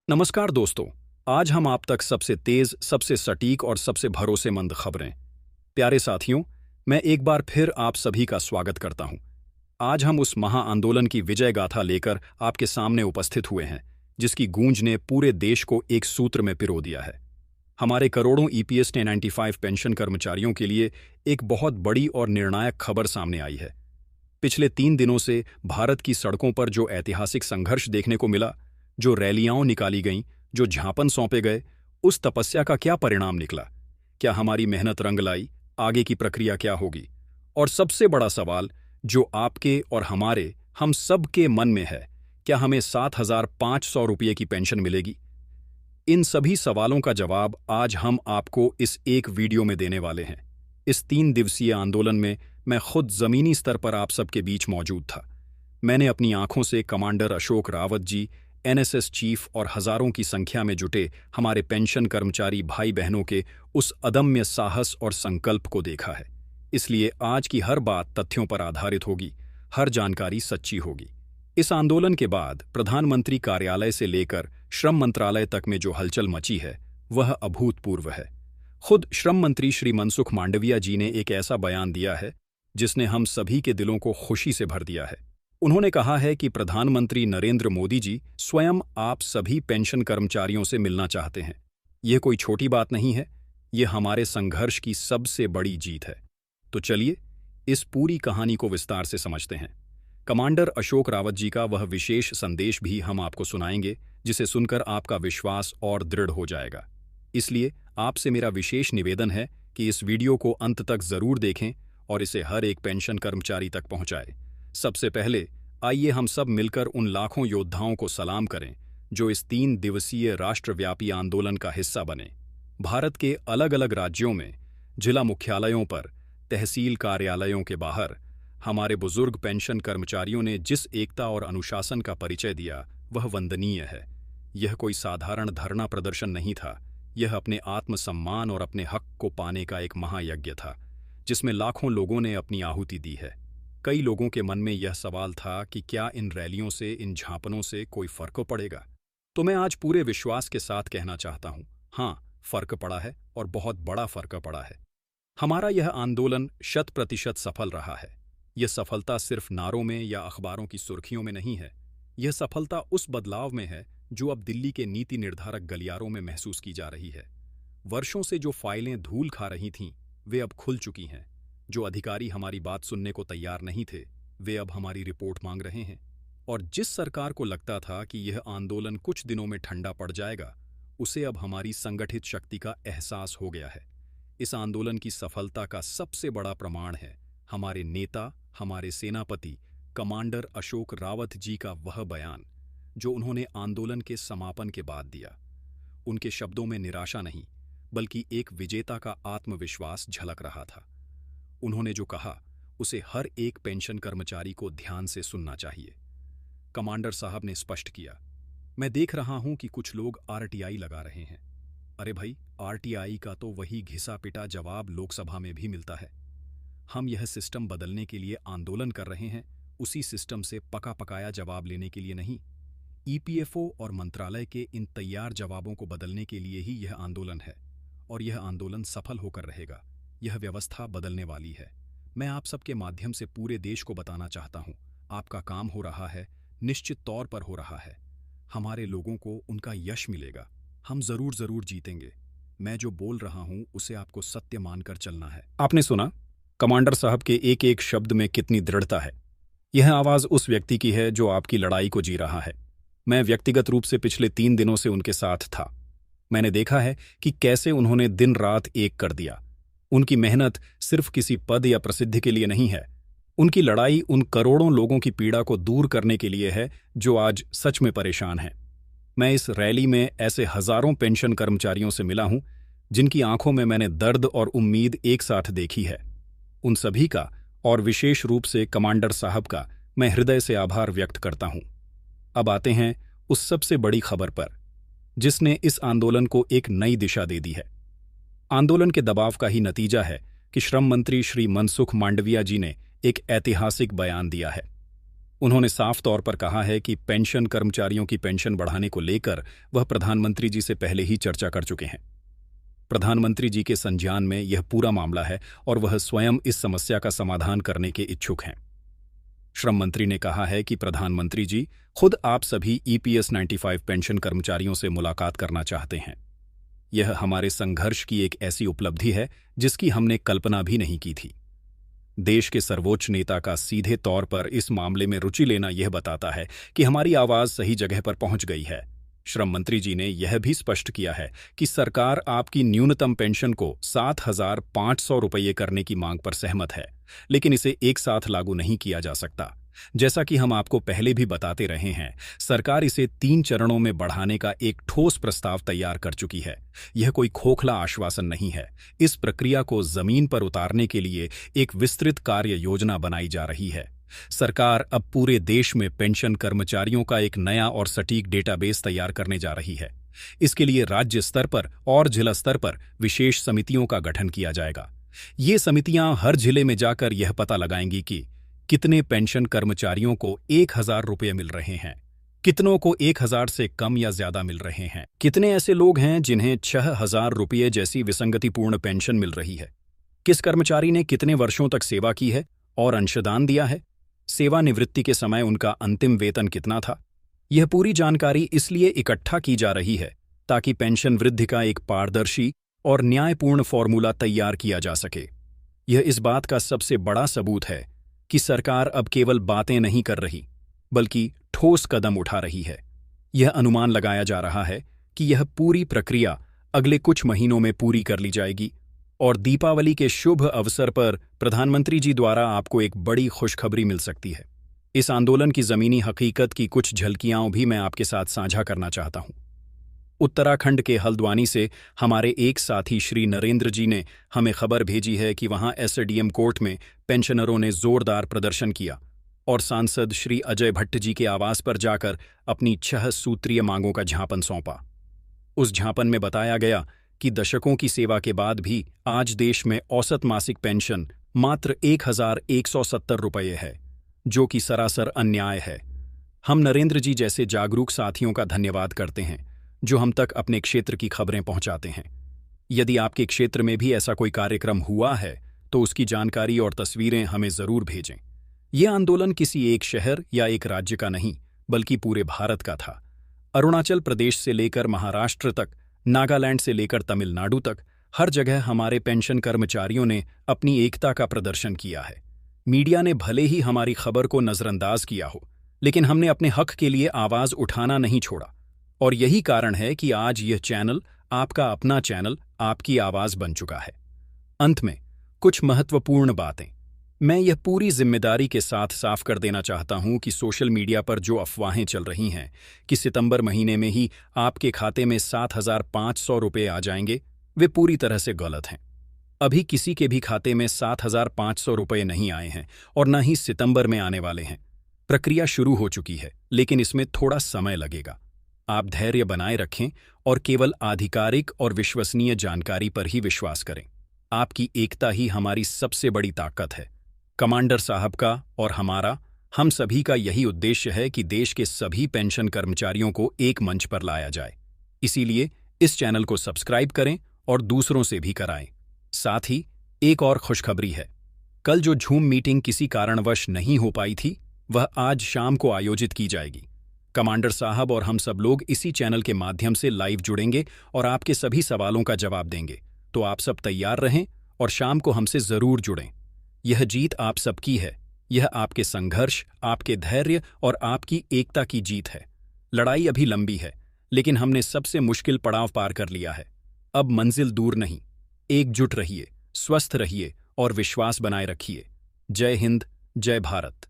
नमस्कार दोस्तों। आज हम आप तक सबसे तेज, सबसे सटीक और सबसे भरोसेमंद खबरें। प्यारे साथियों, मैं एक बार फिर आप सभी का स्वागत करता हूं। आज हम उस महा आंदोलन की विजय गाथा लेकर आपके सामने उपस्थित हुए हैं, जिसकी गूंज ने पूरे देश को एक सूत्र में पिरो दिया है। हमारे करोड़ों ईपीएस 95 पेंशन कर्मचारियों के लिए एक बहुत बड़ी और निर्णायक खबर सामने आई है। पिछले 3 दिनों से भारत की सड़कों पर जो ऐतिहासिक संघर्ष देखने को मिला, जो रैलियां निकाली गईं, जो ज्ञापन सौंपे गए, उस तपस्या का क्या परिणाम निकला? क्या हमारी मेहनत रंग लाई? आगे की प्रक्रिया क्या होगी? और सबसे बड़ा सवाल, जो आपके और हमारे, हम सब के मन में है, क्या हमें 7,500 रुपये की पेंशन मिलेगी? इन सभी सवालों का जवाब आज हम आपको इस एक वीडियो में देने वाले हैं। इस 3 दिवसीय आंदोलन में मैं खुद जमीनी स्तर पर आप सबके बीच मौजूद था। मैंने अपनी आंखों से commander Ashok Rawat ji, NSS chief और हजारों की संख्या में जुटे हमारे पेंशन कर्मचारी भाई बहनों के उस अदम्य साहस और संकल्प को देखा है। इसलिए आज की हर बात तथ्यों पर आधारित होगी, हर जानकारी सच्ची होगी। इस आंदोलन के बाद प्रधानमंत्री कार्यालय से लेकर श्रम मंत्रालय तक में जो हलचल मची है, वह अभूतपूर्व है। खुद श्रम मंत्री श्री मनसुख मांडविया जी ने एक ऐसा बयान दिया है जिसने हम सभी के दिलों को खुशी से भर दिया है। उन्होंने कहा है कि प्रधानमंत्री नरेंद्र मोदी जी स्वयं आप सभी पेंशन कर्मचारियों से मिलना चाहते हैं। यह कोई छोटी बात नहीं है, यह हमारे संघर्ष की सबसे बड़ी जीत है। तो चलिए इस पूरी कहानी को विस्तार से समझते हैं। कमांडर अशोक रावत जी का वह विशेष संदेश भी हम आपको सुनाएंगे, जिसे सुनकर आपका विश्वास और दृढ़ हो जाएगा। इसलिए आपसे मेरा विशेष निवेदन है कि इस वीडियो को अंत तक जरूर देखें और इसे हर एक पेंशन कर्मचारी तक पहुंचाएं। सबसे पहले आइए हम सब मिलकर उन लाखों योद्धाओं को सलाम करें जो इस 3 दिवसीय राष्ट्रव्यापी आंदोलन का हिस्सा बने। भारत के अलग अलग राज्यों में जिला मुख्यालयों पर, तहसील कार्यालयों के बाहर हमारे बुजुर्ग पेंशन कर्मचारियों ने जिस एकता और अनुशासन का परिचय दिया, वह वंदनीय है। यह कोई साधारण धरना प्रदर्शन नहीं था, यह अपने आत्मसम्मान और अपने हक को पाने का एक महायज्ञ था, जिसमें लाखों लोगों ने अपनी आहुति दी है। कई लोगों के मन में यह सवाल था कि क्या इन रैलियों से, इन झांपनों से कोई फर्क पड़ेगा? तो मैं आज पूरे विश्वास के साथ कहना चाहता हूं, हाँ, फर्क पड़ा है और बहुत बड़ा फर्क पड़ा है। हमारा यह आंदोलन 100% सफल रहा है। यह सफलता सिर्फ नारों में या अखबारों की सुर्खियों में नहीं है। यह सफलता उस बदलाव में है जो अब दिल्ली के नीति निर्धारक गलियारों में महसूस की जा रही है। वर्षों से जो फाइलें धूल खा रही थीं, वे अब खुल चुकी हैं। जो अधिकारी हमारी बात सुनने को तैयार नहीं थे, वे अब हमारी रिपोर्ट मांग रहे हैं। और जिस सरकार को लगता था कि यह आंदोलन कुछ दिनों में ठंडा पड़ जाएगा, उसे अब हमारी संगठित शक्ति का एहसास हो गया है। इस आंदोलन की सफलता का सबसे बड़ा प्रमाण है हमारे नेता, हमारे सेनापति कमांडर अशोक रावत जी का वह बयान जो उन्होंने आंदोलन के समापन के बाद दिया। उनके शब्दों में निराशा नहीं, बल्कि एक विजेता का आत्मविश्वास झलक रहा था। उन्होंने जो कहा, उसे हर एक पेंशन कर्मचारी को ध्यान से सुनना चाहिए। कमांडर साहब ने स्पष्ट किया, मैं देख रहा हूं कि कुछ लोग आरटीआई लगा रहे हैं। अरे भाई, आरटीआई का तो वही घिसा पिटा जवाब लोकसभा में भी मिलता है। हम यह सिस्टम बदलने के लिए आंदोलन कर रहे हैं, उसी सिस्टम से पका पकाया जवाब लेने के लिए नहीं। ईपीएफओ और मंत्रालय के इन तैयार जवाबों को बदलने के लिए ही यह आंदोलन है, और यह आंदोलन सफल होकर रहेगा। यह व्यवस्था बदलने वाली है। मैं आप सबके माध्यम से पूरे देश को बताना चाहता हूं, आपका काम हो रहा है, निश्चित तौर पर हो रहा है। हमारे लोगों को उनका यश मिलेगा। हम जरूर जरूर जीतेंगे। मैं जो बोल रहा हूं उसे आपको सत्य मानकर चलना है। आपने सुना कमांडर साहब के एक एक शब्द में कितनी दृढ़ता है। यह आवाज उस व्यक्ति की है जो आपकी लड़ाई को जी रहा है। मैं व्यक्तिगत रूप से पिछले 3 दिनों से उनके साथ था। मैंने देखा है कि कैसे उन्होंने दिन रात एक कर दिया। उनकी मेहनत सिर्फ किसी पद या प्रसिद्धि के लिए नहीं है। उनकी लड़ाई उन करोड़ों लोगों की पीड़ा को दूर करने के लिए है जो आज सच में परेशान हैं। मैं इस रैली में ऐसे हजारों पेंशन कर्मचारियों से मिला हूं जिनकी आंखों में मैंने दर्द और उम्मीद एक साथ देखी है। उन सभी का, और विशेष रूप से कमांडर साहब का, मैं हृदय से आभार व्यक्त करता हूं। अब आते हैं उस सबसे बड़ी खबर पर, जिसने इस आंदोलन को एक नई दिशा दे दी है। आंदोलन के दबाव का ही नतीजा है कि श्रम मंत्री श्री मनसुख मांडविया जी ने एक ऐतिहासिक बयान दिया है। उन्होंने साफ तौर पर कहा है कि पेंशन कर्मचारियों की पेंशन बढ़ाने को लेकर वह प्रधानमंत्री जी से पहले ही चर्चा कर चुके हैं। प्रधानमंत्री जी के संज्ञान में यह पूरा मामला है और वह स्वयं इस समस्या का समाधान करने के इच्छुक हैं। श्रम मंत्री ने कहा है कि प्रधानमंत्री जी खुद आप सभी ईपीएस 95 पेंशन कर्मचारियों से मुलाकात करना चाहते हैं। यह हमारे संघर्ष की एक ऐसी उपलब्धि है जिसकी हमने कल्पना भी नहीं की थी। देश के सर्वोच्च नेता का सीधे तौर पर इस मामले में रुचि लेना यह बताता है कि हमारी आवाज सही जगह पर पहुंच गई है। श्रम मंत्री जी ने यह भी स्पष्ट किया है कि सरकार आपकी न्यूनतम पेंशन को 7,500 रुपये करने की मांग पर सहमत है, लेकिन इसे एक साथ लागू नहीं किया जा सकता। जैसा कि हम आपको पहले भी बताते रहे हैं, सरकार इसे 3 चरणों में बढ़ाने का एक ठोस प्रस्ताव तैयार कर चुकी है। यह कोई खोखला आश्वासन नहीं है। इस प्रक्रिया को जमीन पर उतारने के लिए एक विस्तृत कार्य योजना बनाई जा रही है। सरकार अब पूरे देश में पेंशन कर्मचारियों का एक नया और सटीक डेटाबेस तैयार करने जा रही है। इसके लिए राज्य स्तर पर और जिला स्तर पर विशेष समितियों का गठन किया जाएगा। ये समितियां हर जिले में जाकर यह पता लगाएंगी कि कितने पेंशन कर्मचारियों को 1,000 रुपये मिल रहे हैं, कितनों को 1,000 से कम या ज्यादा मिल रहे हैं, कितने ऐसे लोग हैं जिन्हें 6,000 रुपये जैसी विसंगतिपूर्ण पेंशन मिल रही है, किस कर्मचारी ने कितने वर्षों तक सेवा की है और अंशदान दिया है, सेवानिवृत्ति के समय उनका अंतिम वेतन कितना था। यह पूरी जानकारी इसलिए इकट्ठा की जा रही है ताकि पेंशन वृद्धि का एक पारदर्शी और न्यायपूर्ण फॉर्मूला तैयार किया जा सके। यह इस बात का सबसे बड़ा सबूत है कि सरकार अब केवल बातें नहीं कर रही, बल्कि ठोस कदम उठा रही है। यह अनुमान लगाया जा रहा है कि यह पूरी प्रक्रिया अगले कुछ महीनों में पूरी कर ली जाएगी और दीपावली के शुभ अवसर पर प्रधानमंत्री जी द्वारा आपको एक बड़ी खुशखबरी मिल सकती है। इस आंदोलन की जमीनी हकीकत की कुछ झलकियां भी मैं आपके साथ साझा करना चाहता हूं। उत्तराखंड के हल्द्वानी से हमारे एक साथी श्री नरेंद्र जी ने हमें खबर भेजी है कि वहां एसडीएम कोर्ट में पेंशनरों ने जोरदार प्रदर्शन किया और सांसद श्री अजय भट्ट जी के आवास पर जाकर अपनी 6 सूत्रीय मांगों का ज्ञापन सौंपा। उस ज्ञापन में बताया गया कि दशकों की सेवा के बाद भी आज देश में औसत मासिक पेंशन मात्र 1,170 रुपये है, जो कि सरासर अन्याय है। हम नरेंद्र जी जैसे जागरूक साथियों का धन्यवाद करते हैं जो हम तक अपने क्षेत्र की खबरें पहुंचाते हैं। यदि आपके क्षेत्र में भी ऐसा कोई कार्यक्रम हुआ है तो उसकी जानकारी और तस्वीरें हमें जरूर भेजें। यह आंदोलन किसी एक शहर या एक राज्य का नहीं, बल्कि पूरे भारत का था। अरुणाचल प्रदेश से लेकर महाराष्ट्र तक, नागालैंड से लेकर तमिलनाडु तक, हर जगह हमारे पेंशन कर्मचारियों ने अपनी एकता का प्रदर्शन किया है। मीडिया ने भले ही हमारी खबर को नजरअंदाज किया हो, लेकिन हमने अपने हक के लिए आवाज उठाना नहीं छोड़ा। और यही कारण है कि आज यह चैनल, आपका अपना चैनल, आपकी आवाज बन चुका है। अंत में कुछ महत्वपूर्ण बातें मैं यह पूरी जिम्मेदारी के साथ साफ कर देना चाहता हूं कि सोशल मीडिया पर जो अफवाहें चल रही हैं कि सितंबर महीने में ही आपके खाते में 7,500 रुपये आ जाएंगे, वे पूरी तरह से गलत हैं। अभी किसी के भी खाते में 7,500 रुपये नहीं आए हैं और न ही सितंबर में आने वाले हैं। प्रक्रिया शुरू हो चुकी है, लेकिन इसमें थोड़ा समय लगेगा। आप धैर्य बनाए रखें और केवल आधिकारिक और विश्वसनीय जानकारी पर ही विश्वास करें। आपकी एकता ही हमारी सबसे बड़ी ताकत है। कमांडर साहब का और हमारा, हम सभी का यही उद्देश्य है कि देश के सभी पेंशन कर्मचारियों को एक मंच पर लाया जाए। इसीलिए इस चैनल को सब्सक्राइब करें और दूसरों से भी कराएं। साथ ही एक और खुशखबरी है। कल जो झूम मीटिंग किसी कारणवश नहीं हो पाई थी, वह आज शाम को आयोजित की जाएगी। कमांडर साहब और हम सब लोग इसी चैनल के माध्यम से लाइव जुड़ेंगे और आपके सभी सवालों का जवाब देंगे। तो आप सब तैयार रहें और शाम को हमसे जरूर जुड़ें। यह जीत आप सबकी है। यह आपके संघर्ष, आपके धैर्य और आपकी एकता की जीत है। लड़ाई अभी लंबी है, लेकिन हमने सबसे मुश्किल पड़ाव पार कर लिया है। अब मंजिल दूर नहीं। एकजुट रहिए, स्वस्थ रहिए और विश्वास बनाए रखिए। जय हिंद, जय भारत।